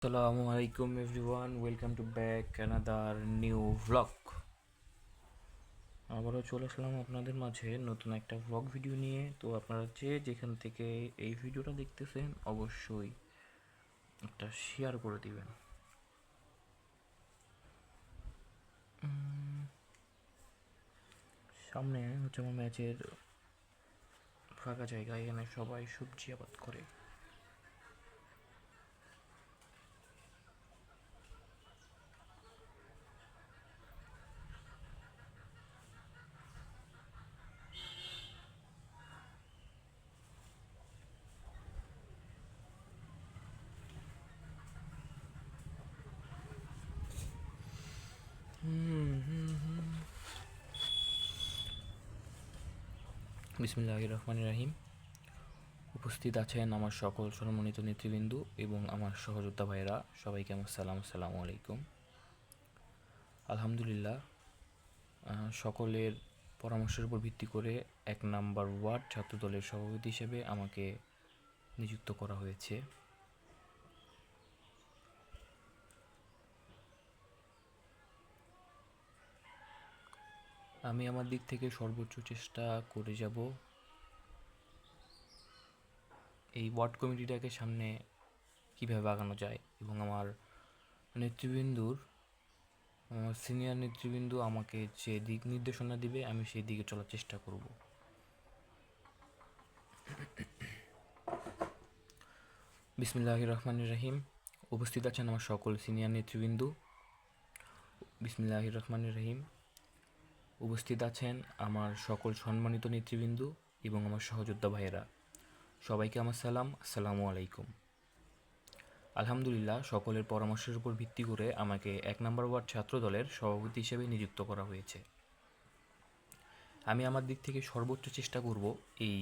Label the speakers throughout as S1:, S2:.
S1: Assalamu alaikum everyone, welcome to back another new vlog. আবারও চলে আসলাম আপনাদের মাঝে নতুন একটা vlog ভিডিও নিয়ে। তো আপনারা যেখান থেকে এই ভিডিওটা দেখতেছেন অবশ্যই একটা শেয়ার করে দিবেন। সামনে হচ্ছে আমার ম্যাচের ফাঁকা জায়গা, এখানে সবাই সবজি আবাদ করে। বিসমিল্লাহির রহমানির রহিম। উপস্থিত আছেন আমার সকল সম্মানিত নেতৃবৃন্দ এবং আমার সহযোদ্ধা ভাইয়েরা, সবাইকে আমার আসসালামু আলাইকুম। আলহামদুলিল্লাহ, সকলের পরামর্শের উপর ভিত্তি করে ১ নাম্বার ওয়ার্ড ছাত্রদলের সভাপতি হিসেবে আমাকে নিযুক্ত করা হয়েছে। আমি আমার দিক থেকে সর্বোচ্চ চেষ্টা করে যাব এই ওয়ার্ড কমিটিটাকে সামনে কীভাবে আগানো যায়, এবং আমার সিনিয়র নেতৃবৃন্দ আমাকে যে দিক নির্দেশনা দিবে আমি সেই দিকে চলার চেষ্টা করব। বিসমিল্লাহির রহমানির রহিম। উপস্থিত আছেন আমার সকল সিনিয়র নেতৃবৃন্দ। বিসমিল্লাহির রহমানির রহিম। উপস্থিত আছেন আমার সকল সম্মানিত নেতৃবৃন্দ এবং আমার সহযোদ্ধা ভাইয়েরা, সবাইকে আমার আসসালামু আলাইকুম। আলহামদুলিল্লাহ, সকলের পরামর্শের উপর ভিত্তি করে আমাকে ১ নম্বর ওয়ার্ড ছাত্র দলের সভাপতি হিসেবে নিযুক্ত করা হয়েছে। আমি আমার দিক থেকে সর্বোচ্চ চেষ্টা করব এই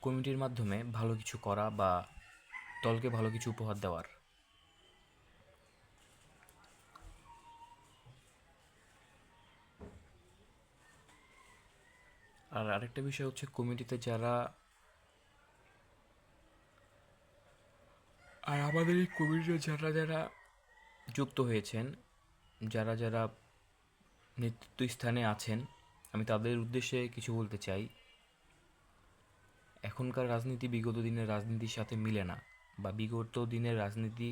S1: কমিটির মাধ্যমে ভালো কিছু করা বা দলকে ভালো কিছু উপহার দেওয়ার। আর আরেকটা বিষয় হচ্ছে, কমিটিতে আমাদের এই কমিটিতে যারা যুক্ত হয়েছেন, যারা নেতৃত্ব স্থানে আছেন, আমি তাদের উদ্দেশ্যে কিছু বলতে চাই। এখনকার রাজনীতি বিগত দিনের রাজনীতির সাথে মিলে না, বা বিগত দিনের রাজনীতি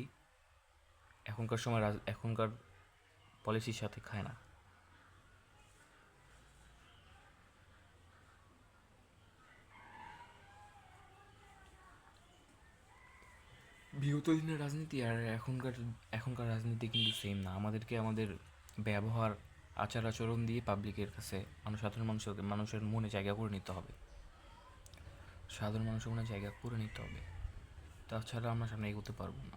S1: এখনকার পলিসির সাথে খায় না। বিগত দিনের রাজনীতি আর এখনকার রাজনীতি কিন্তু সেম না। আমাদেরকে আমাদের ব্যবহার, আচার আচরণ দিয়ে পাবলিকের কাছে, সাধারণ মানুষের মনে জায়গা করে নিতে হবে। সাধারণ মানুষের মনে জায়গা করে নিতে হবে, তাছাড়া আমরা সামনে এগোতে পারবো না।